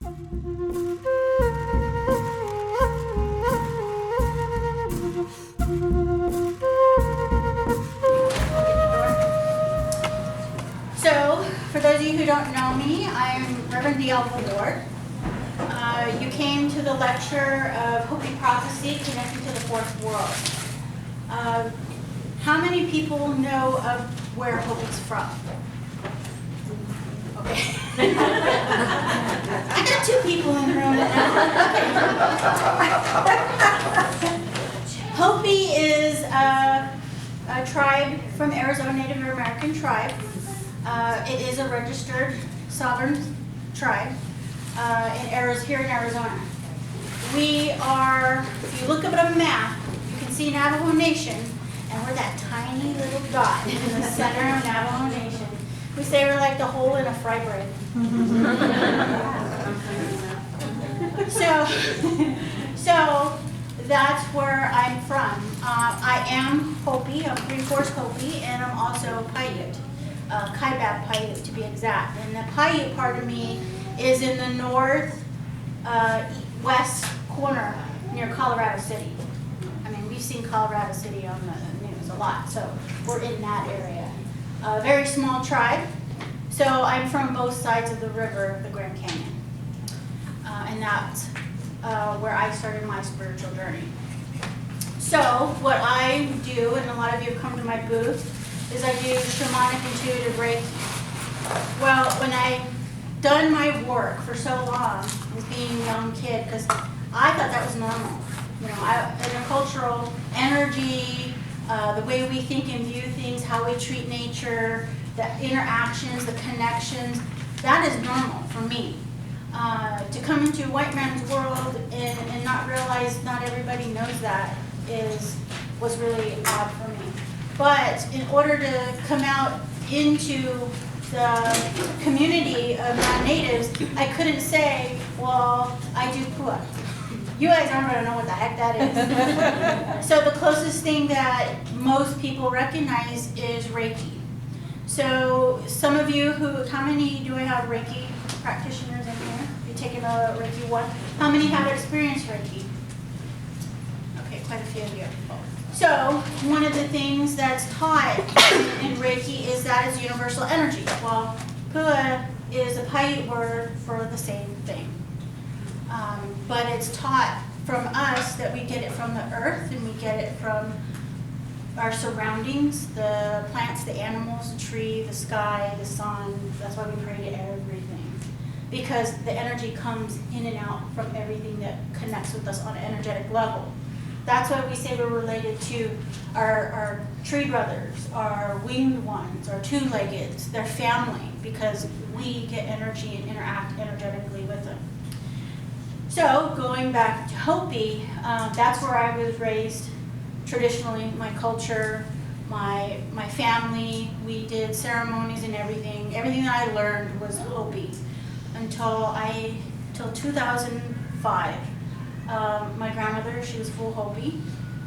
So, for those of you who don't know me, I'm Reverend D'Alva Ward. You came to the lecture of Hopi Prophecy, Connecting to the Fourth World. How many people know of where Hopi's from? Okay. I got 2 people in the room. Hopi is a tribe from Arizona, Native American tribe. It is a registered sovereign tribe here in Arizona. We are, if you look up at a map, you can see Navajo Nation, and we're that tiny little dot in the center of Navajo Nation. We say we're like the hole in a fry bread. So that's where I'm from. I am Hopi, I'm 3/4 Hopi, and I'm also Paiute. Kaibab Paiute to be exact. And the Paiute part of me is in the west corner near Colorado City. I mean, we've seen Colorado City on the news a lot, so we're in that area. A very small tribe. So I'm from both sides of the river, the Grand Canyon. And that's where I started my spiritual journey. So what I do, and a lot of you have come to my booth, is I do shamanic intuitive Reiki. Well, when I done my work for so long as being a young kid, because I thought that was normal. You know, intercultural energy, the way we think and view things, how we treat nature, the interactions, the connections, that is normal for me. To come into a white man's world and not realize not everybody knows that was really odd for me. But in order to come out into the community of non-natives, I couldn't say, well, I do pua. You guys aren't going to know what the heck that is. So the closest thing that most people recognize is Reiki. So some of you how many do I have Reiki practitioners in here? You're taking a Reiki 1. How many have experienced Reiki? Okay, quite a few of you. So one of the things that's taught in Reiki is that it's universal energy. Well, pua is a Paiute word for the same thing. But it's taught from us that we get it from the earth and we get it from our surroundings, the plants, the animals, the tree, the sky, the sun. That's why we pray to everything. Because the energy comes in and out from everything that connects with us on an energetic level. That's why we say we're related to our tree brothers, our winged ones, our two-leggeds, their family, because we get energy and interact energetically with them. So going back to Hopi, that's where I was raised traditionally, my culture, my family. We did ceremonies and everything. Everything that I learned was Hopi until 2005. My grandmother, she was full Hopi,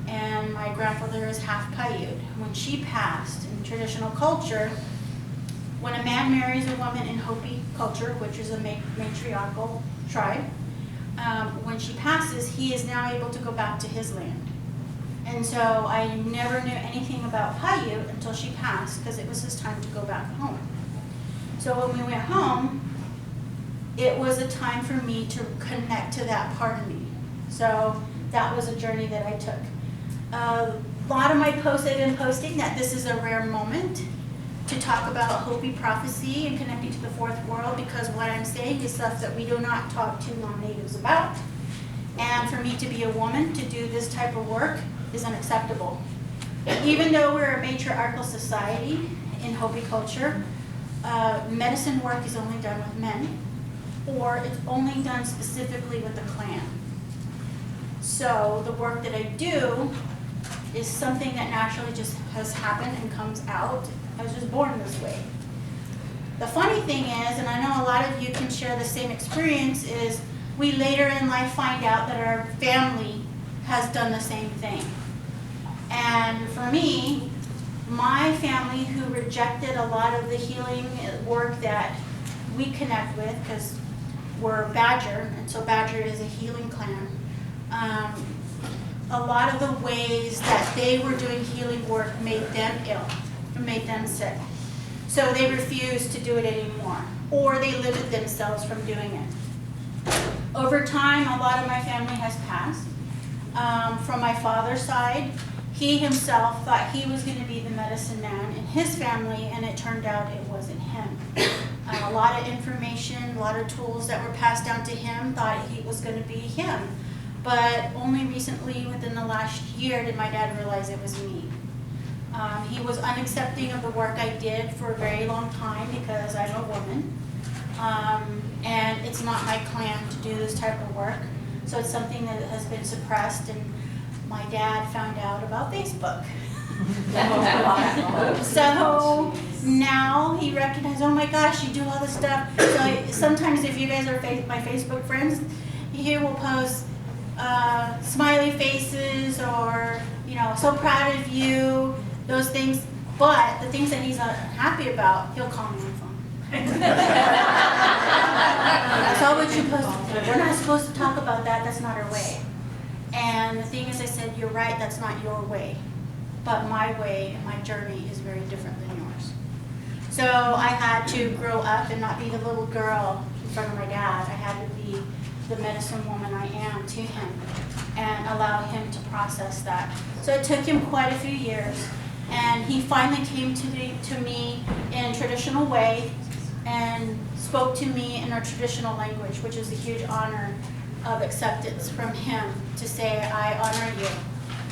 and my grandfather is half Paiute. When she passed, in traditional culture, when a man marries a woman in Hopi culture, which is a matriarchal tribe, when she passes, he is now able to go back to his land. And so I never knew anything about Paiute until she passed, because it was his time to go back home. So when we went home, it was a time for me to connect to that part of me. So that was a journey that I took. A lot of my posts I've been posting that this is a rare moment to talk about Hopi prophecy and connecting to the fourth world, because what I'm saying is stuff that we do not talk to non-natives about. And for me to be a woman to do this type of work is unacceptable. Even though we're a matriarchal society in Hopi culture, medicine work is only done with men, or it's only done specifically with the clan. So the work that I do is something that naturally just has happened and comes out. I was just born this way. The funny thing is, and I know a lot of you can share the same experience, is we later in life find out that our family has done the same thing. And for me, my family, who rejected a lot of the healing work that we connect with, because were Badger, and so Badger is a healing clan. A lot of the ways that they were doing healing work made them ill, made them sick. So they refused to do it anymore, or they limited themselves from doing it. Over time, a lot of my family has passed. From my father's side, he himself thought he was going to be the medicine man in his family, and it turned out it wasn't him. A lot of information, a lot of tools that were passed down to him thought he was going to be him. But only recently, within the last year, did my dad realize it was me. He was unaccepting of the work I did for a very long time because I'm a woman. And it's not my clan to do this type of work. So it's something that has been suppressed, and my dad found out about Facebook. So now he recognized, oh my gosh, you do all this stuff. So sometimes if you guys are my Facebook friends, he will post smiley faces or, so proud of you, those things. But the things that he's not happy about, he'll call me on the phone. That's all what you post. We're not supposed to talk about that. That's not our way. And the thing is, I said, you're right, that's not your way. But my way and my journey is very different than yours. So I had to grow up and not be the little girl in front of my dad. I had to be the medicine woman I am to him and allow him to process that. So it took him quite a few years. And he finally came to me in a traditional way and spoke to me in our traditional language, which is a huge honor of acceptance from him to say, I honor you.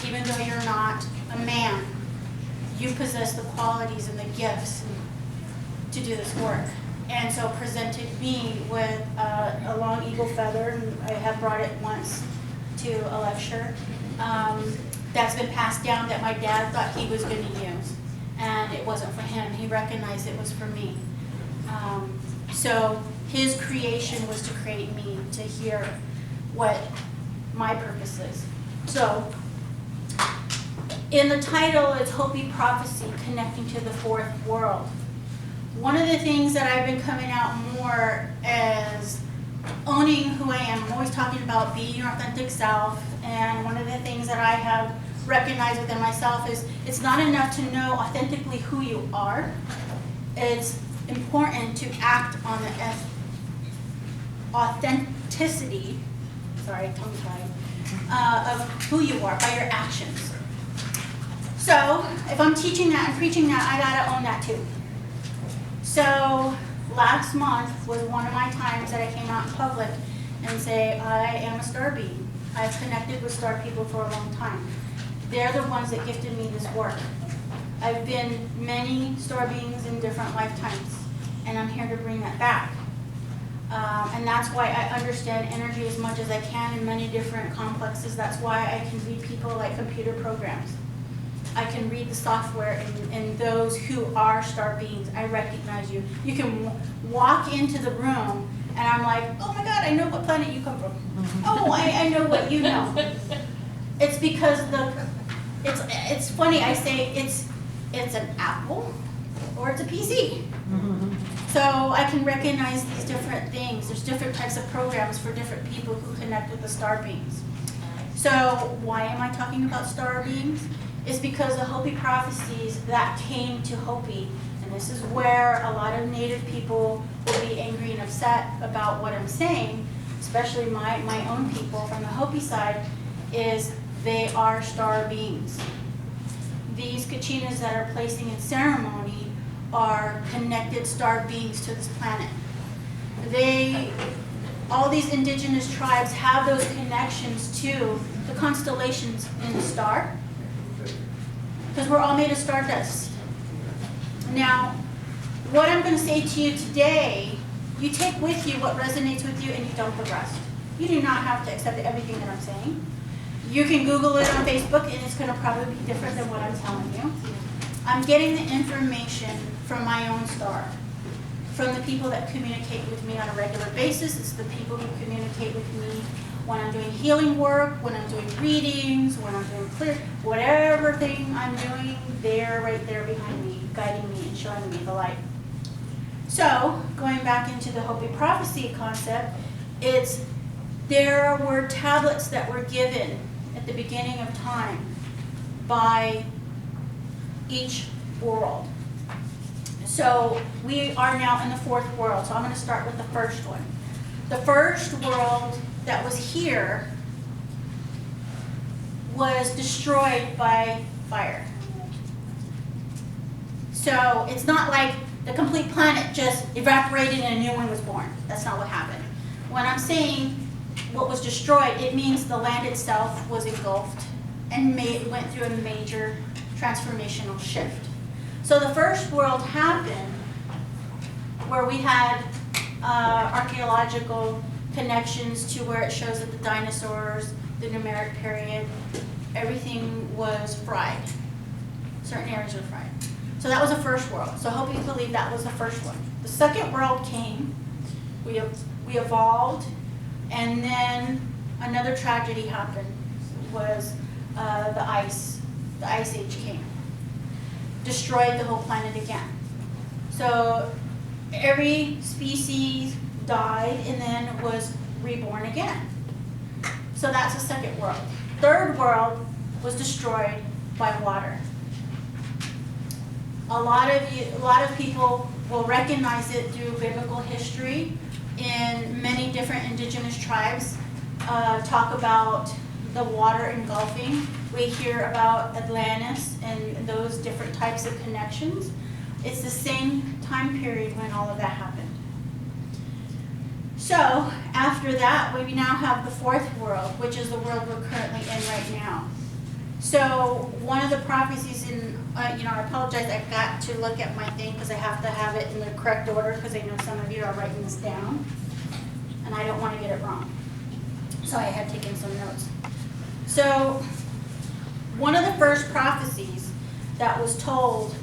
Even though you're not a man, you possess the qualities and the gifts to do this work. And so presented me with a long eagle feather, and I have brought it once to a lecture. That's been passed down that my dad thought he was going to use. And it wasn't for him. He recognized it was for me. So his creation was to create me, to hear what my purpose is. So in the title, it's Hopi Prophecy, Connecting to the Fourth World. One of the things that I've been coming out more as owning who I am. I'm always talking about being your authentic self, and one of the things that I have recognized within myself is it's not enough to know authentically who you are. It's important to act on the authenticity, of who you are by your actions. So if I'm teaching that and preaching that, I gotta own that too. So last month was one of my times that I came out in public and say, I am a star being. I've connected with star people for a long time. They're the ones that gifted me this work. I've been many star beings in different lifetimes, and I'm here to bring that back. And that's why I understand energy as much as I can in many different complexes. That's why I can read people like computer programs. I can read the software and those who are star beings. I recognize you. You can walk into the room and I'm like, oh my God, I know what planet you come from. Oh, I know what you know. It's because it's funny, I say it's an Apple or it's a PC. So I can recognize these different things. There's different types of programs for different people who connect with the star beings. So why am I talking about star beings? It's because the Hopi prophecies that came to Hopi, and this is where a lot of Native people will be angry and upset about what I'm saying, especially my own people from the Hopi side, is they are star beings. These kachinas that are placing in ceremony are connected star beings to this planet. All these indigenous tribes have those connections to the constellations in the star, because we're all made of stardust. Now, what I'm going to say to you today, you take with you what resonates with you and you dump the rest. You do not have to accept everything that I'm saying. You can Google it on Facebook and it's going to probably be different than what I'm telling you. I'm getting the information from my own star, from the people that communicate with me on a regular basis. It's the people who communicate with me when I'm doing healing work, when I'm doing readings, when I'm doing clear, whatever thing I'm doing, they're right there behind me, guiding me and showing me the light. So, going back into the Hopi prophecy concept, There were tablets that were given at the beginning of time by each world. So we are now in the fourth world, so I'm going to start with the first one. The first world that was here was destroyed by fire. So it's not like the complete planet just evaporated and a new one was born. That's not what happened. When I'm saying what was destroyed, it means the land itself was engulfed and went through a major transformational shift. So the first world happened where we had archaeological connections to where it shows that the dinosaurs, the Numeric period, everything was fried. Certain areas were fried. So that was the first world. So I hope you believe that was the first one. The second world came, we evolved, and then another tragedy happened, was the ice age came. Destroyed the whole planet again. So every species died and then was reborn again. So that's the second world. Third world was destroyed by water. A lot of people will recognize it through biblical history. In many different indigenous tribes talk about the water engulfing. We hear about Atlantis and those different types of connections. It's the same time period when all of that happened. So after that, we now have the fourth world, which is the world we're currently in right now. So one of the prophecies in, I apologize, I got to look at my thing because I have to have it in the correct order because I know some of you are writing this down and I don't want to get it wrong. So I had taken some notes. So one of the first prophecies that was told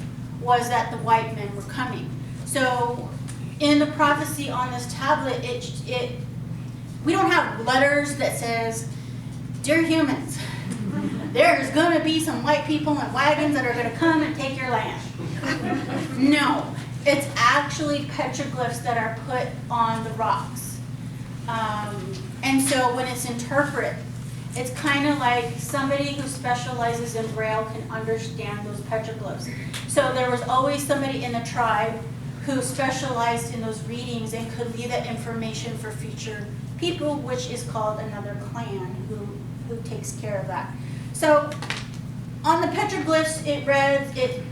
was that the white men were coming. So in the prophecy on this tablet, we don't have letters that says, "Dear humans, there's going to be some white people in wagons that are going to come and take your land." No, it's actually petroglyphs that are put on the rocks. And so when it's interpreted, it's kind of like somebody who specializes in Braille can understand those petroglyphs. So there was always somebody in the tribe who specialized in those readings and could leave that information for future people, which is called another clan who takes care of that. So on the petroglyphs, it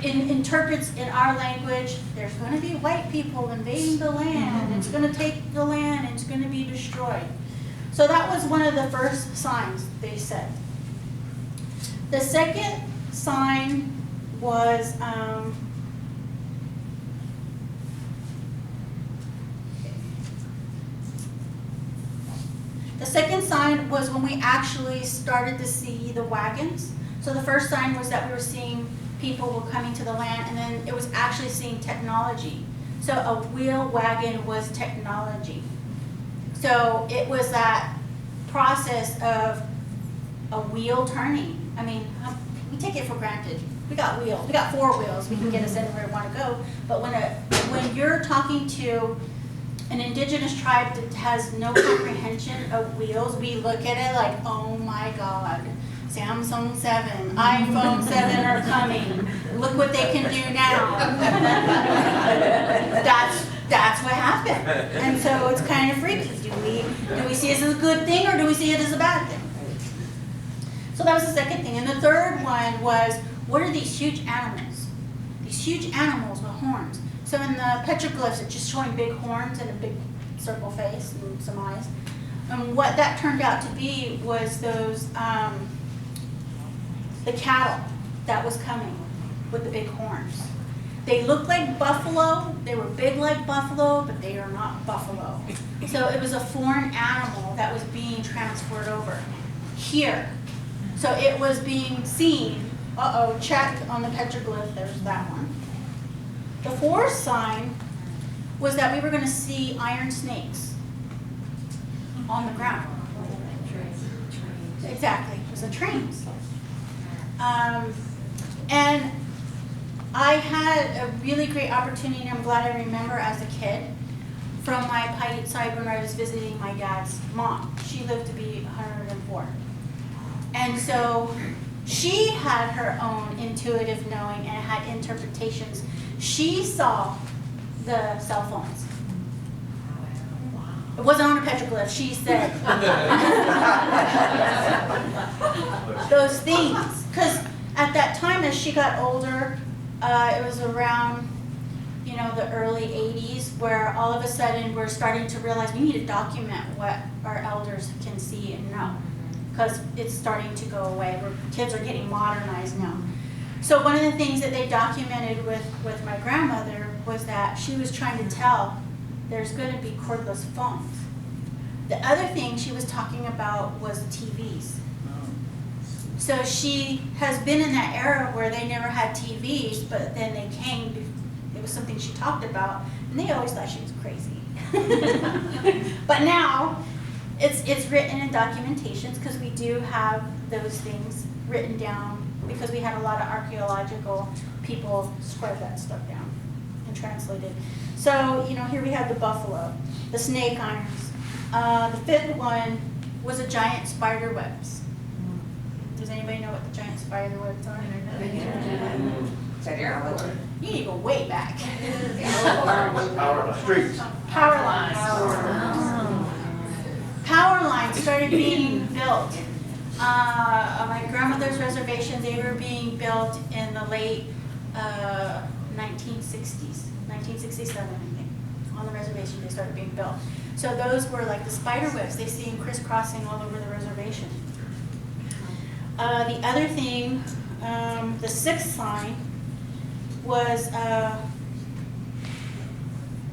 interprets in our language, there's going to be white people invading the land, it's going to take the land, and it's going to be destroyed. So that was one of the first signs they said. The second sign was, when we actually started to see the wagons. So the first sign was that we were seeing people were coming to the land, and then it was actually seeing technology. So a wheel wagon was technology. So it was that process of a wheel turning. I mean, we take it for granted. We got wheels. We got four wheels. We can get us anywhere we want to go. But when you're talking to an indigenous tribe that has no comprehension of wheels, we look at it like, oh my God, Samsung 7, iPhone 7 are coming. Look what they can do now. That's what happened. And so it's kind of freaky. Do we see it as a good thing or do we see it as a bad thing? So that was the second thing. And the third one was, what are these huge animals? These huge animals with horns. So in the petroglyphs, it's just showing big horns and a big circle face and some eyes. And what that turned out to be was those, the cattle that was coming with the big horns. They looked like buffalo, they were big like buffalo, but they are not buffalo. So it was a foreign animal that was being transferred over here. So it was being seen, check on the petroglyph, there's that one. The fourth sign was that we were going to see iron snakes on the ground. Exactly, it was the trains. And I had a really great opportunity, and I'm glad I remember as a kid, from my Paiute side when I was visiting my dad's mom. She lived to be 104. And so she had her own intuitive knowing and had interpretations. She saw the cell phones. It wasn't on a petroglyph, she said. Those things. Because at that time, as she got older, it was around, you know, the early 80s, where all of a sudden we're starting to realize we need to document what our elders can see and know. Because it's starting to go away. Kids are getting modernized now. So one of the things that they documented with my grandmother was that she was trying to tell there's going to be cordless phones. The other thing she was talking about was TVs. So she has been in that era where they never had TVs, but then they came, it was something she talked about, and they always thought she was crazy. But now, it's written in documentations, because we do have those things written down, because we had a lot of archaeological people spread that stuff down and translate it. So, you know, here we have the buffalo, the snake irons. The fifth one was a giant spider webs. Does anybody know what the giant spider webs are? You need to go way back. Power streets. Power lines. Power lines started being built. On my grandmother's reservation, they were being built in the late 1960s, 1967, I think. On the reservation, they started being built. So those were like the spider webs they see crisscrossing all over the reservation. The other thing, the sixth sign, was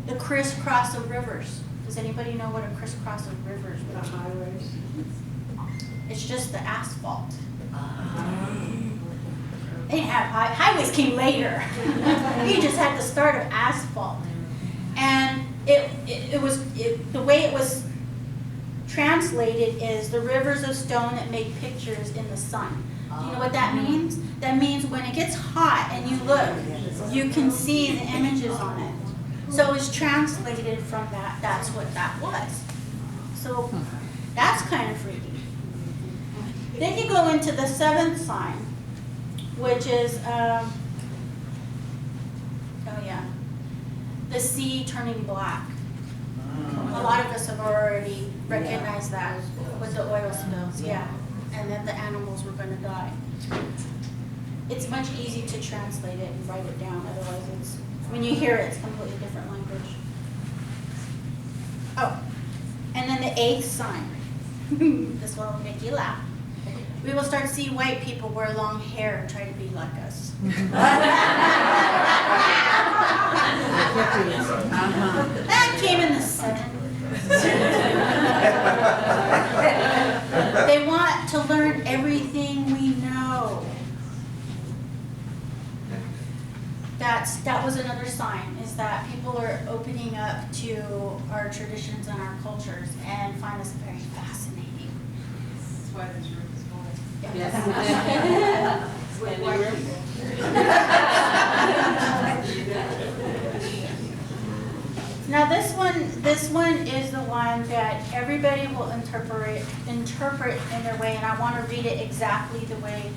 the crisscross of rivers. Does anybody know what a crisscross of rivers would be? Highways. It's just the asphalt. They didn't have highways came later. You just had the start of asphalt. And the way it was translated is the rivers of stone that make pictures in the sun. Do you know what that means? That means when it gets hot and you look, you can see the images on it. So it's translated from that. That's what that was. So that's kind of freaky. Then you go into the seventh sign, which is, the sea turning black. A lot of us have already recognized that with the oil spills, yeah. And then the animals were going to die. It's much easier to translate it and write it down, otherwise when you hear it, it's completely different language. Oh, and then the eighth sign. This one will make you laugh. We will start to see white people wear long hair and try to be like us. That came in the 70s. They want to learn everything we know. That was another sign, is that people are opening up to our traditions and our cultures and find us very fascinating. That's why this room is going. Yes. With white people. Now this one is the one that everybody will interpret in their way, and I want to read it exactly the way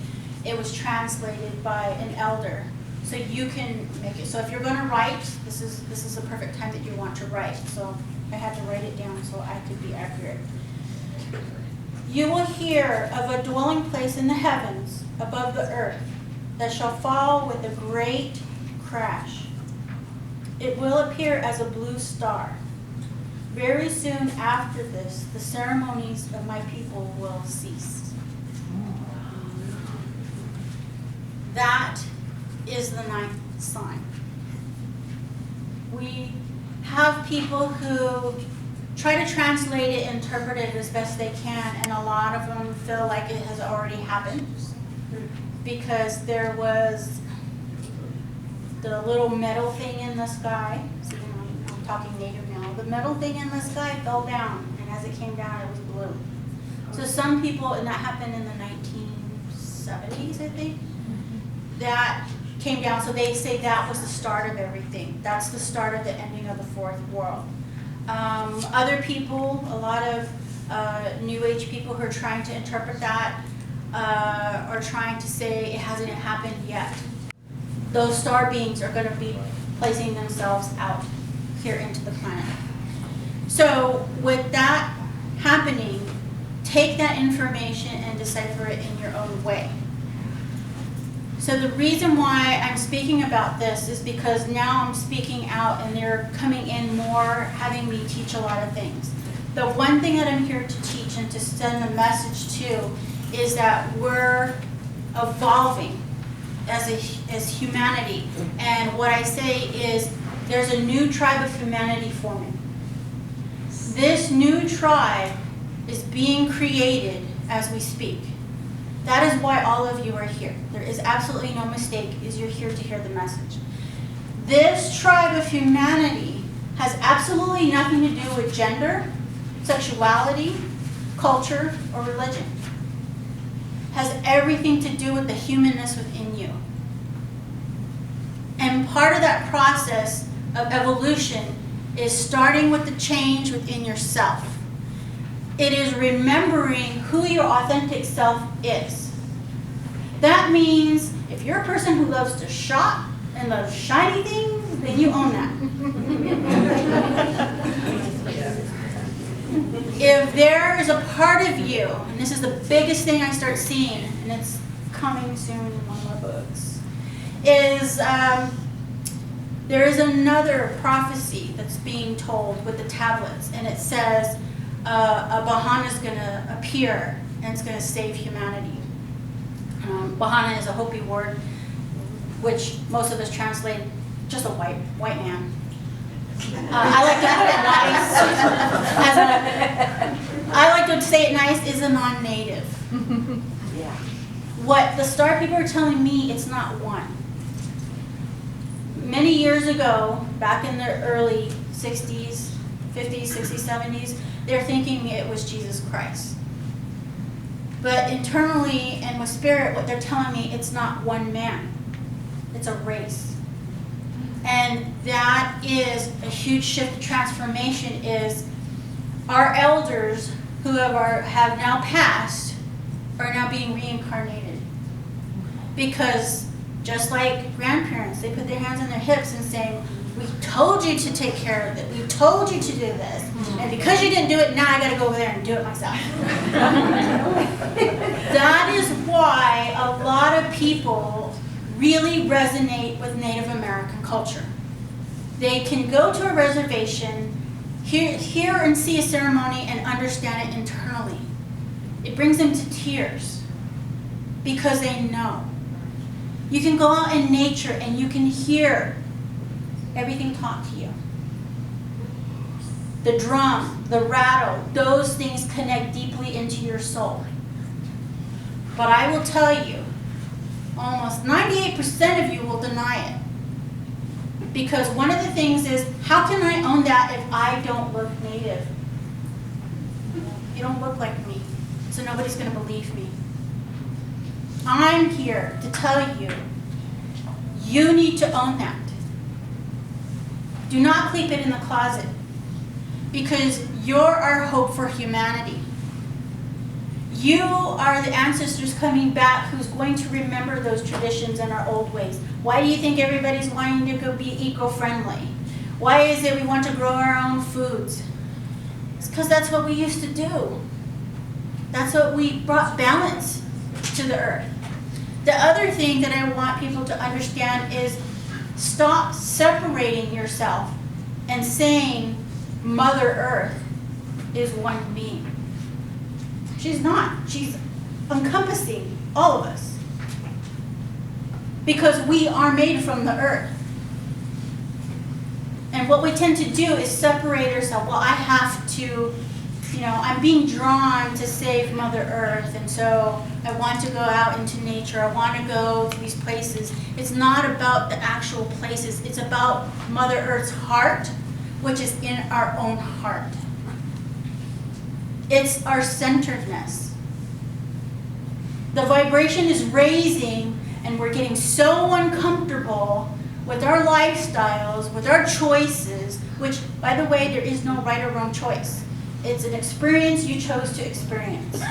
it was translated by an elder, so you can make it. So if you're going to write, this is the perfect time that you want to write. So I had to write it down so I could be accurate. You will hear of a dwelling place in the heavens above the earth that shall fall with a great crash. It will appear as a blue star. Very soon after this, the ceremonies of my people will cease. That is the ninth sign. We have people who try to translate it, interpret it as best they can, and a lot of them feel like it has already happened because there was the little metal thing in the sky. So, I'm talking native now. The metal thing in the sky fell down, and as it came down, it was blue. So some people, and that happened in the 1970s, I think, that came down. So they say that was the start of everything. That's the start of the ending of the fourth world. Other people, a lot of New Age people who are trying to interpret that are trying to say it hasn't happened yet. Those star beings are going to be placing themselves out here into the planet. So with that happening, take that information and decipher it in your own way. So the reason why I'm speaking about this is because now I'm speaking out and they're coming in more, having me teach a lot of things. The one thing that I'm here to teach and to send a message to is that we're evolving as humanity. And what I say is there's a new tribe of humanity forming. This new tribe is being created as we speak. That is why all of you are here. There is absolutely no mistake, is you're here to hear the message. This tribe of humanity has absolutely nothing to do with gender, sexuality, culture, or religion. Has everything to do with the humanness within you. And part of that process of evolution is starting with the change within yourself. It is remembering who your authentic self is. That means if you're a person who loves to shop and loves shiny things, then you own that. If there is a part of you, and this is the biggest thing I start seeing, and it's coming soon in one of my books, is there is another prophecy that's being told with the tablets, and it says a Bahana is going to appear and it's going to save humanity. Bahana is a Hopi word, which most of us translate just a white man. I like to put it nice. I like to say it nice is a non-native. Yeah. What the star people are telling me, it's not one. Many years ago, back in the early 60s, 50s, 60s, 70s, they're thinking it was Jesus Christ. But internally and with spirit, what they're telling me, it's not one man. It's a race. And that is a huge shift of transformation, is our elders who have now passed are now being reincarnated. Because just like grandparents, they put their hands on their hips and saying, we told you to take care of it. We told you to do this. And because you didn't do it, now I got to go over there and do it myself. That is why a lot of people really resonate with Native American culture. They can go to a reservation, hear and see a ceremony, and understand it internally. It brings them to tears because they know. You can go out in nature and you can hear everything taught to you. The drum, the rattle, those things connect deeply into your soul. But I will tell you, almost 98% of you will deny it. Because one of the things is, how can I own that if I don't look native? You don't look like me, so nobody's going to believe me. I'm here to tell you, you need to own that. Do not keep it in the closet, because you're our hope for humanity. You are the ancestors coming back who's going to remember those traditions and our old ways. Why do you think everybody's wanting to go be eco-friendly? Why is it we want to grow our own foods? It's because that's what we used to do. That's what we brought balance to the earth. The other thing that I want people to understand is stop separating yourself and saying Mother Earth is one being. She's not. She's encompassing all of us. Because we are made from the earth. And what we tend to do is separate ourselves. Well, I have to, I'm being drawn to save Mother Earth, and so I want to go out into nature. I want to go to these places. It's not about the actual places. It's about Mother Earth's heart, which is in our own heart. It's our centeredness. The vibration is raising, and we're getting so uncomfortable with our lifestyles, with our choices, which, by the way, there is no right or wrong choice. It's an experience you chose to experience.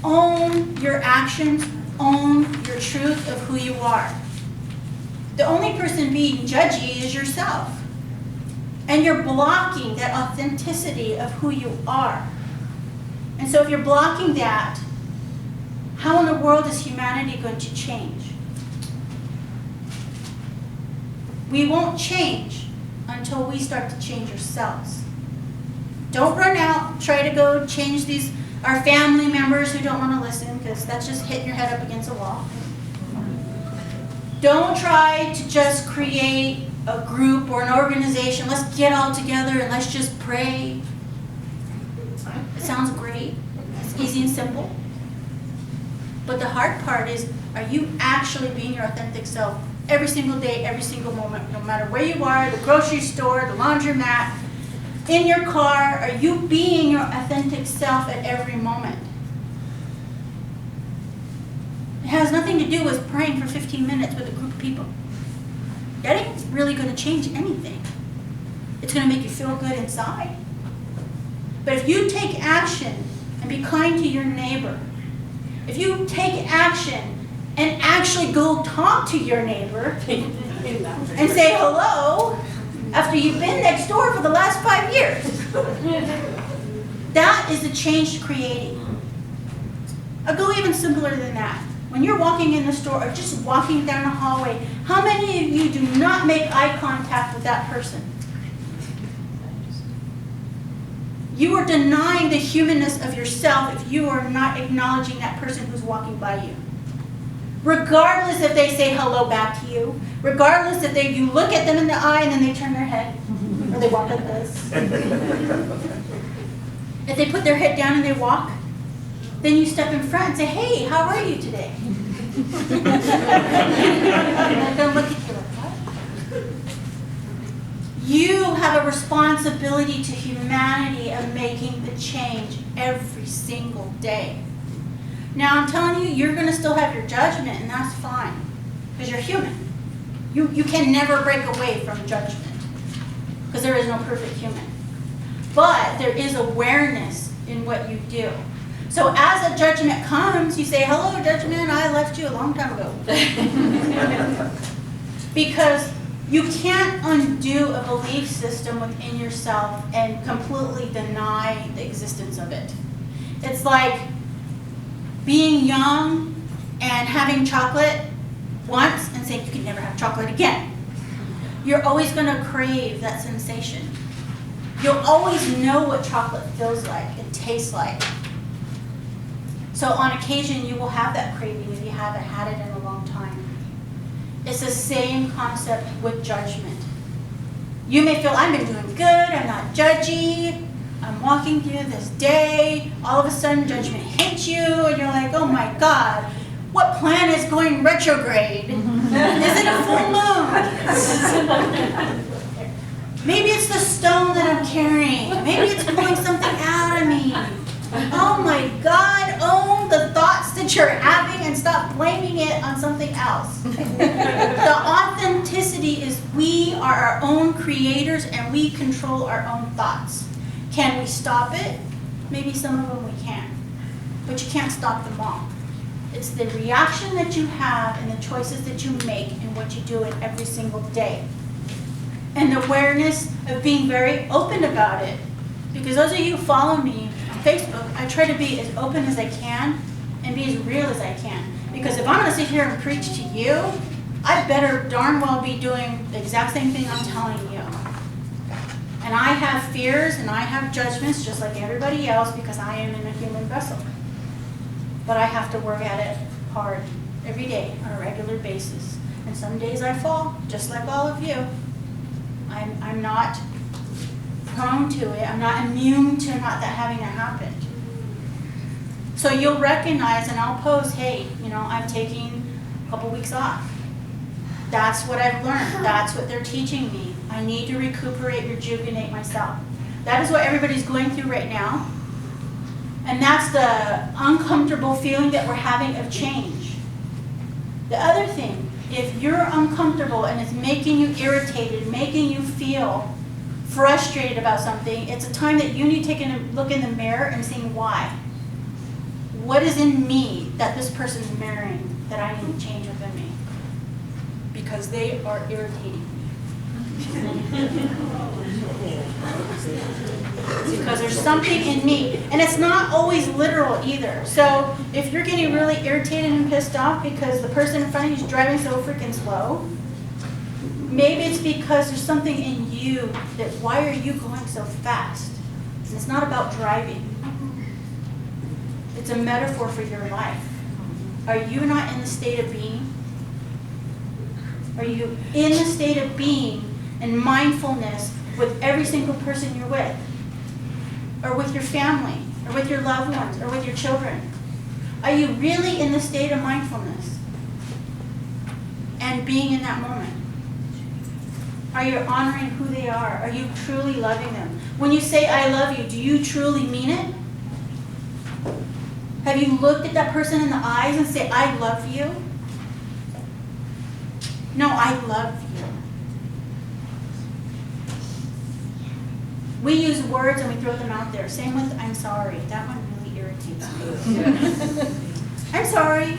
Own your actions, own your truth of who you are. The only person being judgy is yourself. And you're blocking that authenticity of who you are. And so if you're blocking that, how in the world is humanity going to change? We won't change until we start to change ourselves. Don't run out, try to go change our family members who don't want to listen, because that's just hitting your head up against a wall. Don't try to just create a group or an organization. Let's get all together and let's just pray. It sounds great. It's easy and simple. But the hard part is, are you actually being your authentic self every single day, every single moment, no matter where you are, the grocery store, the laundromat, in your car? Are you being your authentic self at every moment? It has nothing to do with praying for 15 minutes with a group of people. That ain't really going to change anything. It's going to make you feel good inside. But if you take action and be kind to your neighbor, if you take action and actually go talk to your neighbor and say hello after you've been next door for the last 5 years, that is the change creating. I'll go even simpler than that. When you're walking in the store or just walking down a hallway, how many of you do not make eye contact with that person? You are denying the humanness of yourself if you are not acknowledging that person who's walking by you. Regardless if they say hello back to you, regardless if you look at them in the eye and then they turn their head, or they walk like this. If they put their head down and they walk, then you step in front and say, hey, how are you today? And they'll look at you like, what? You have a responsibility to humanity of making the change every single day. Now, I'm telling you, you're going to still have your judgment, and that's fine, because you're human. You can never break away from judgment, because there is no perfect human. But there is awareness in what you do. So as a judgment comes, you say, hello, judgment, I left you a long time ago. Because you can't undo a belief system within yourself and completely deny the existence of it. It's like being young and having chocolate once and saying you can never have chocolate again. You're always going to crave that sensation. You'll always know what chocolate feels like and tastes like. So on occasion, you will have that craving if you haven't had it in a long time. It's the same concept with judgment. You may feel, I've been doing good, I'm not judgy, I'm walking through this day, all of a sudden judgment hits you, and you're like, oh my God, what planet is going retrograde? Is it a full moon? Maybe it's the stone that I'm carrying. Maybe it's pulling something out of me. Oh my God, own the thoughts that you're having and stop blaming it on something else. The authenticity is we are our own creators and we control our own thoughts. Can we stop it? Maybe some of them we can, but you can't stop them all. It's the reaction that you have and the choices that you make and what you do it every single day. And the awareness of being very open about it. Because those of you who follow me on Facebook, I try to be as open as I can and be as real as I can. Because if I'm going to sit here and preach to you, I better darn well be doing the exact same thing I'm telling you. And I have fears and I have judgments just like everybody else because I am in a human vessel. But I have to work at it hard every day on a regular basis. And some days I fall, just like all of you. I'm not prone to it. I'm not immune to not that having to happen. So you'll recognize, and I'll post, hey, I'm taking a couple weeks off. That's what I've learned. That's what they're teaching me. I need to recuperate, rejuvenate myself. That is what everybody's going through right now. And that's the uncomfortable feeling that we're having of change. The other thing If you're uncomfortable and it's making you irritated, making you feel frustrated about something, it's a time that you need to take a look in the mirror and see why. What is in me that this person is mirroring that I need to change within me? Because they are irritating me. Because there's something in me, and it's not always literal either. So if you're getting really irritated and pissed off because the person in front of you is driving so freaking slow, maybe it's because there's something in you that, why are you going so fast? And it's not about driving. It's a metaphor for your life. Are you not in the state of being? Are you in the state of being and mindfulness with every single person you're with? Or with your family? Or with your loved ones? Or with your children? Are you really in the state of mindfulness? And being in that moment? Are you honoring who they are? Are you truly loving them? When you say, I love you, do you truly mean it? Have you looked at that person in the eyes and say, I love you? No, I love you. We use words and we throw them out there. Same with I'm sorry. That one really irritates me. I'm sorry.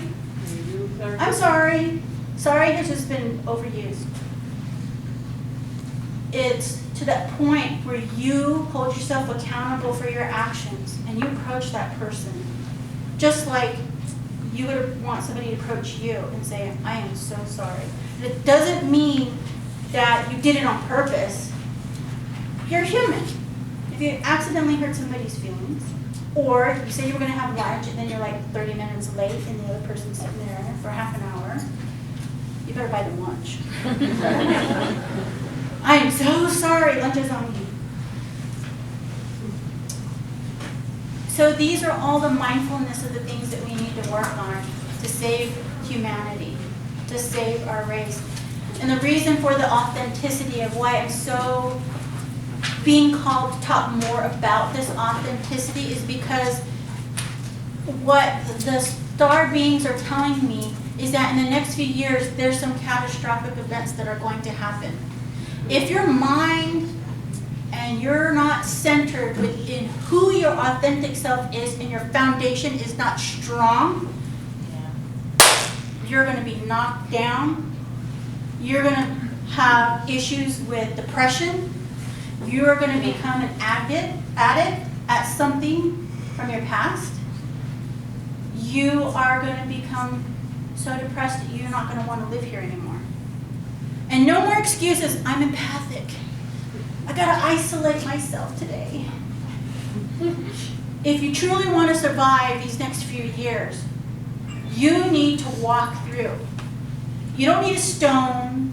I'm sorry. Sorry has just been overused. It's to that point where you hold yourself accountable for your actions and you approach that person just like you would want somebody to approach you and say, I am so sorry. And it doesn't mean that you did it on purpose. You're human. If you accidentally hurt somebody's feelings, or you say you were going to have lunch and then you're like 30 minutes late and the other person's sitting there for half an hour, you better buy them lunch. I am so sorry, lunch is on you. So these are all the mindfulness of the things that we need to work on to save humanity, to save our race. And the reason for the authenticity of why I'm so being called to talk more about this authenticity is because what the star beings are telling me is that in the next few years, there's some catastrophic events that are going to happen. If your mind and you're not centered within who your authentic self is and your foundation is not strong, you're going to be knocked down. You're going to have issues with depression. You're going to become an addict at something from your past. You are going to become so depressed that you're not going to want to live here anymore. And no more excuses. I'm empathic. I got to isolate myself today. If you truly want to survive these next few years, you need to walk through. You don't need a stone.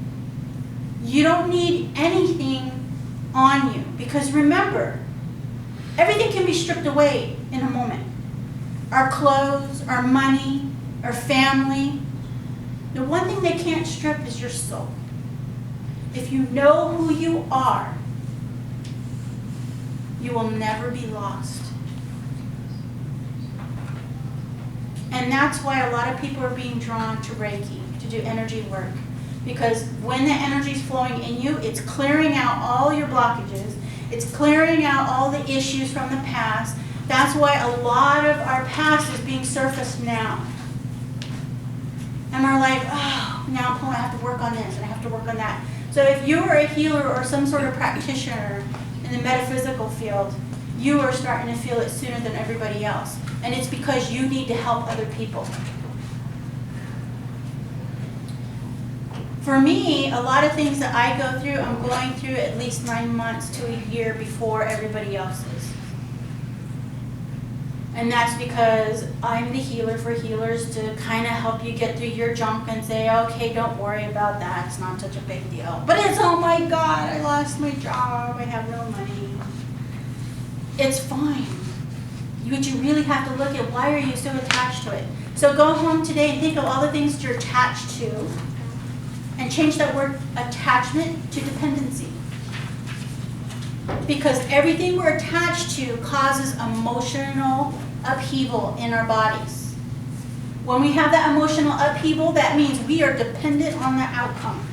You don't need anything on you. Because remember, everything can be stripped away in a moment. Our clothes, our money, our family. The one thing they can't strip is your soul. If you know who you are, you will never be lost. And that's why a lot of people are being drawn to Reiki, to do energy work. Because when the energy is flowing in you, it's clearing out all your blockages. It's clearing out all the issues from the past. That's why a lot of our past is being surfaced now. And we're like, oh, now I have to work on this and I have to work on that. So if you are a healer or some sort of practitioner in the metaphysical field, you are starting to feel it sooner than everybody else. And it's because you need to help other people. For me, a lot of things that I go through, I'm going through at least 9 months to a year before everybody else is. And that's because I'm the healer for healers to kind of help you get through your junk and say, okay, don't worry about that. It's not such a big deal. But it's, oh my God, I lost my job. I have no money. It's fine. But you really have to look at why are you so attached to it. So go home today and think of all the things you're attached to and change that word attachment to dependency. Because everything we're attached to causes emotional upheaval in our bodies. When we have that emotional upheaval, that means we are dependent on the outcome.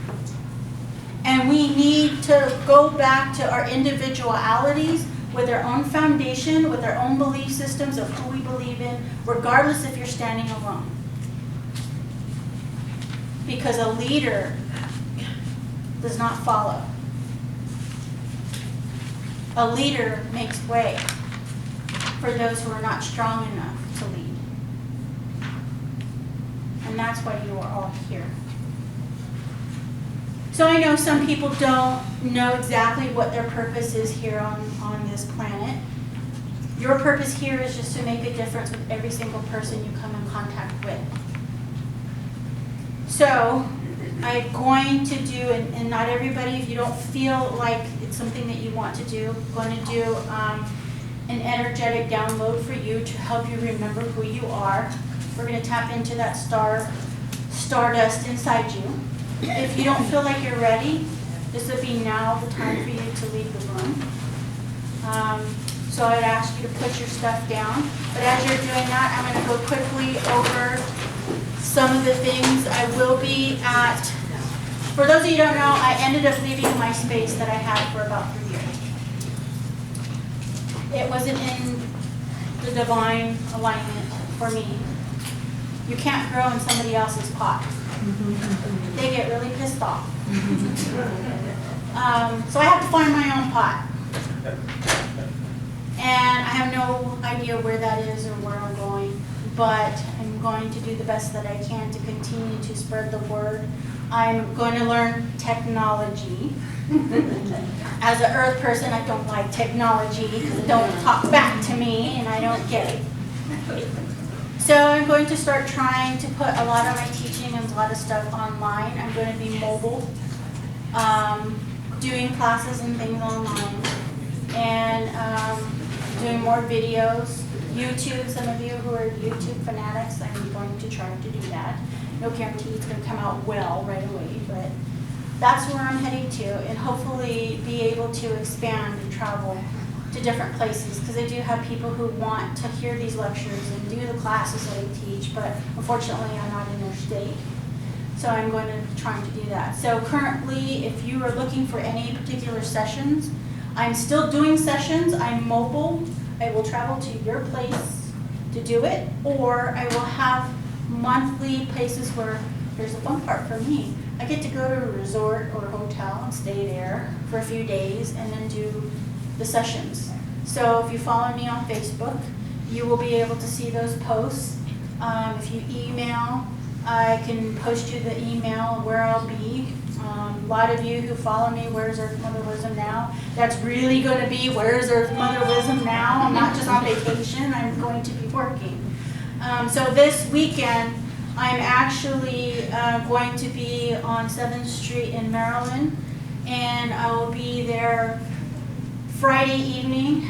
And we need to go back to our individualities with our own foundation, with our own belief systems of who we believe in, regardless if you're standing alone. Because a leader does not follow. A leader makes way for those who are not strong enough to lead. And that's why you are all here. So I know some people don't know exactly what their purpose is here on this planet. Your purpose here is just to make a difference with every single person you come in contact with. So I'm going to do, and not everybody, if you don't feel like it's something that you want to do, I'm going to do an energetic download for you to help you remember who you are. We're going to tap into that stardust inside you. If you don't feel like you're ready, this would be now the time for you to leave the room. So I'd ask you to put your stuff down. But as you're doing that, I'm going to go quickly over some of the things I will be at. For those of you who don't know, I ended up leaving my space that I had for about 3 years. It wasn't in the divine alignment for me. You can't grow in somebody else's pot. They get really pissed off. So I have to find my own pot. And I have no idea where that is or where I'm going, but I'm going to do the best that I can to continue to spread the word. I'm going to learn technology. As an earth person, I don't like technology because it don't talk back to me and I don't get it. So I'm going to start trying to put a lot of my teaching and a lot of stuff online. I'm going to be mobile, doing classes and things online, and doing more videos. YouTube, some of you who are YouTube fanatics, I'm going to try to do that. No guarantee it's going to come out well right away, but that's where I'm heading to, and hopefully be able to expand and travel to different places, because I do have people who want to hear these lectures and do the classes that I teach, but unfortunately I'm not in their state. So I'm going to try to do that. So currently, if you are looking for any particular sessions, I'm still doing sessions. I'm mobile. I will travel to your place to do it, or I will have monthly places where there's a fun part for me. I get to go to a resort or a hotel and stay there for a few days and then do the sessions. So if you follow me on Facebook, you will be able to see those posts. If you email, I can post you the email where I'll be. A lot of you who follow me, Where's Earth Mother Wisdom Now? That's really going to be Where's Earth Mother Wisdom Now. I'm not just on vacation, I'm going to be working. So this weekend, I'm actually going to be on 7th Street in Maryland, and I will be there Friday evening,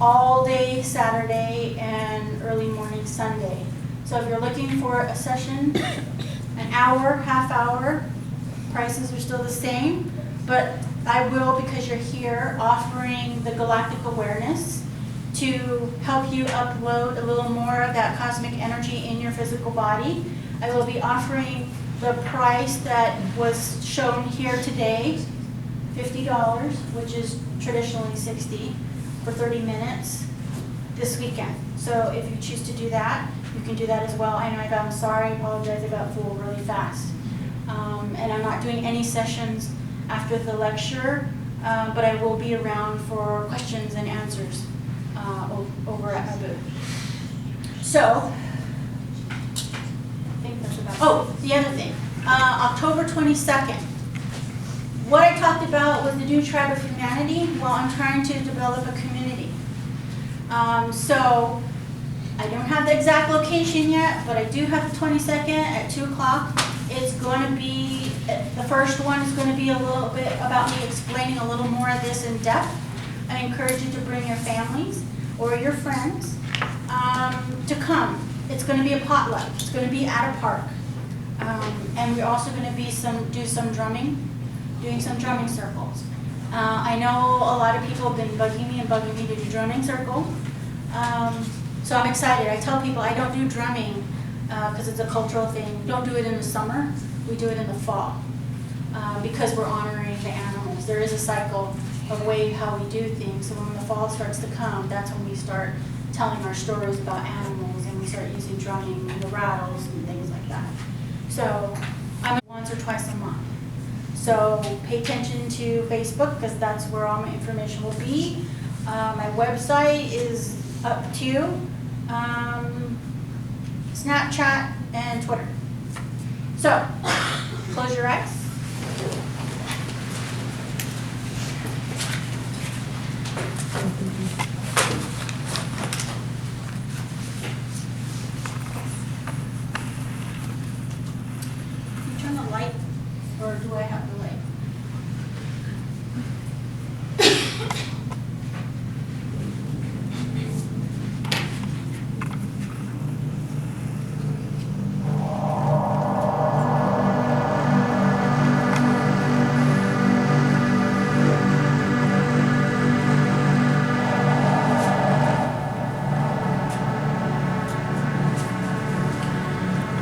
all day Saturday, and early morning Sunday. So if you're looking for a session, an hour, half hour, prices are still the same, but I will, because you're here, offering the Galactic Awareness to help you upload a little more of that cosmic energy in your physical body. I will be offering the price that was shown here today, $50, which is traditionally $60 for 30 minutes this weekend. So if you choose to do that, you can do that as well. I know I'm sorry, I apologize, I got full really fast. And I'm not doing any sessions after the lecture, but I will be around for questions and answers over at my booth. So, I think that's about, the other thing, October 22nd. What I talked about was the new tribe of humanity. Well, I'm trying to develop a community. So, I don't have the exact location yet, but I do have the 22nd at 2 o'clock. It's going to be, the first one is going to be a little bit about me explaining a little more of this in depth. I encourage you to bring your families or your friends to come. It's going to be a potluck. It's going to be at a park. And we're also going to be doing some drumming circles. I know a lot of people have been bugging me to do drumming circle. So I'm excited. I tell people I don't do drumming because it's a cultural thing. We don't do it in the summer, we do it in the fall, because we're honoring the animals. There is a cycle of way how we do things, so when the fall starts to come, that's when we start telling our stories about animals, and we start using drumming and the rattles and things like that. So I'm once or twice a month. So pay attention to Facebook, because that's where all my information will be. My website is up to Snapchat and Twitter. So close your eyes. You turn the light, or do I have the light?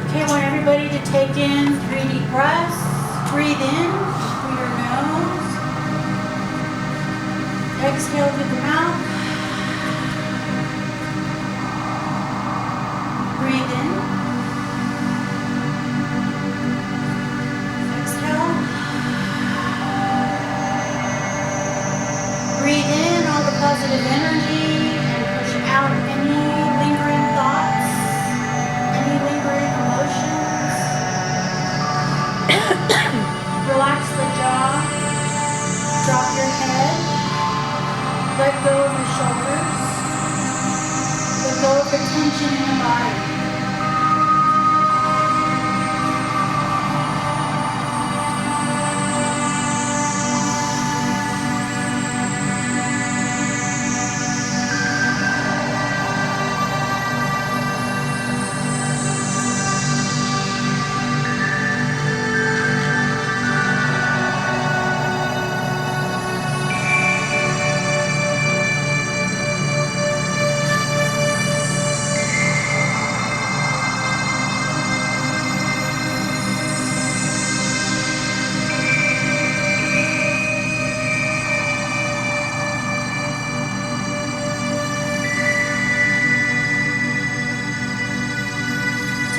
Okay, I want everybody to take in 3 deep breaths. Breathe in through your nose. Exhale through the mouth. Breathe in. Exhale. Breathe in all the positive energy and push out any lingering thoughts, any lingering emotions. Relax the jaw, drop your head, let go of the shoulders, let go of the tension in the body.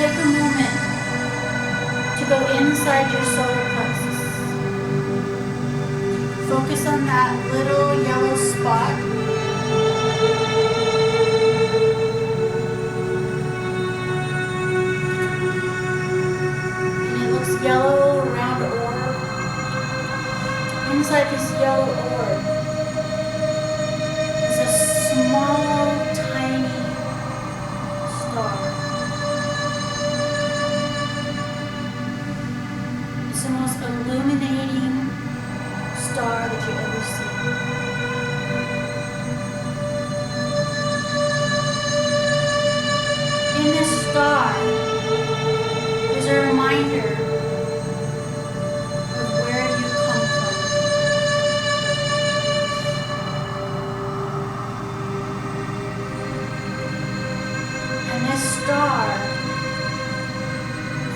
Take a moment to go inside your solar plexus. Focus on that little yellow spot. And it looks yellow around the orb. Inside this yellow orb is a small, tiny star. It's the most illuminating star that you've ever seen. In this star, there's a reminder of where you come from. And this star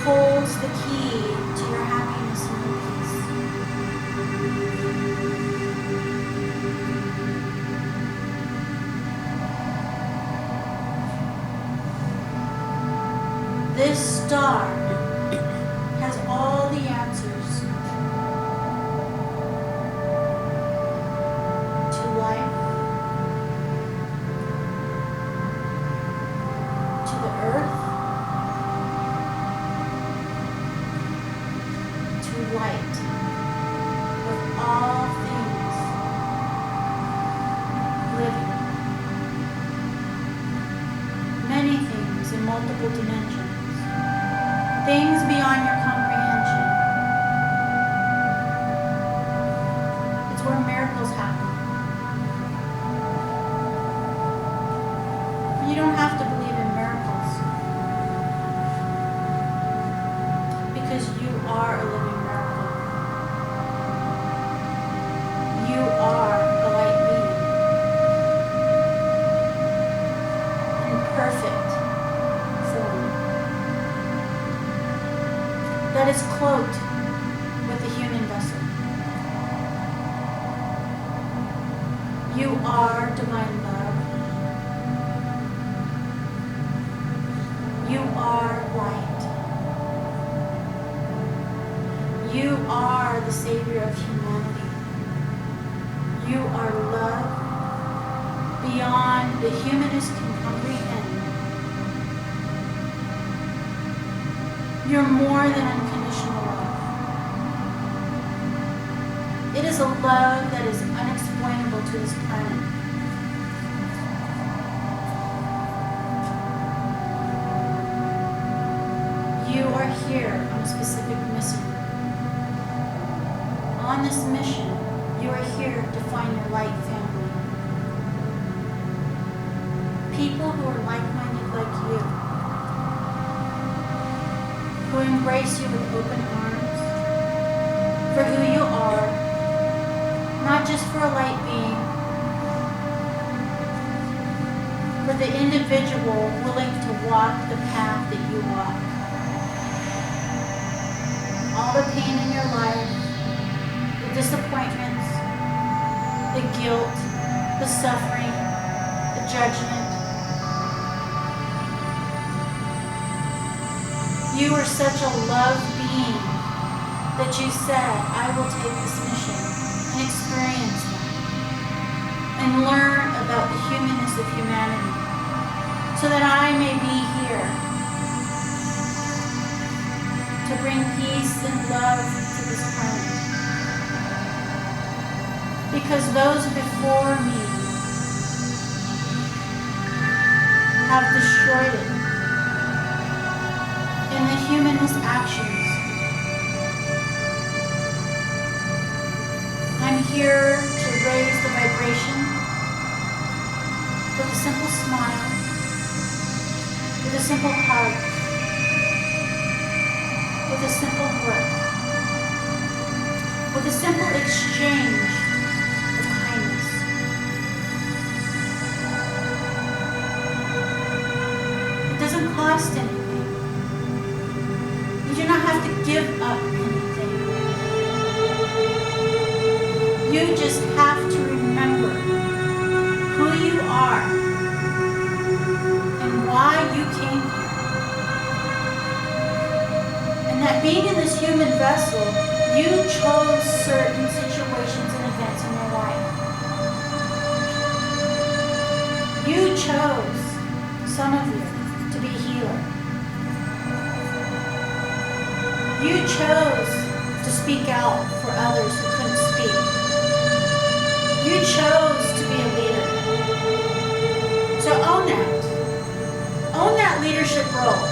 holds the key to your happiness and your peace. This star has all the answers to life, to the earth, to light, of all things living. Many things in multiple dimensions. Things beyond your comprehension. It's where miracles happen. You don't have to believe in miracles, because you are a living miracle. You are a light being in perfect form. that is cloaked with the human vessel. You are divine love. You are light. You are the Savior of humanity. You are love beyond the humanist can comprehend. You're more than unconditional love. It is a love that is unexplainable to this planet. You are here on a specific mission. On this mission, you are here to find your light family. People who are like-minded like you, who embrace you with open arms for who you are, not just for a light being, for the individual willing to walk the path that you walk. All the pain in your life, the disappointments, the guilt, the suffering, the judgment. You are such a love being that you said, I will take this mission and experience that and learn about the humanness of humanity so that I may be here to bring peace and love to this planet. Because those before me have destroyed it in the humanist actions. I'm here to raise the vibration with a simple smile, with a simple hug, with a simple breath, with a simple exchange of kindness. It doesn't cost anything. You do not have to give up anything. You just have to remember who you are and why you came here. And that being in this human vessel, you chose certain situations and events in your life. You chose, some of you, to be a healer. You chose to speak out for others who couldn't speak. You chose to be a leader. So own that. Own that leadership role.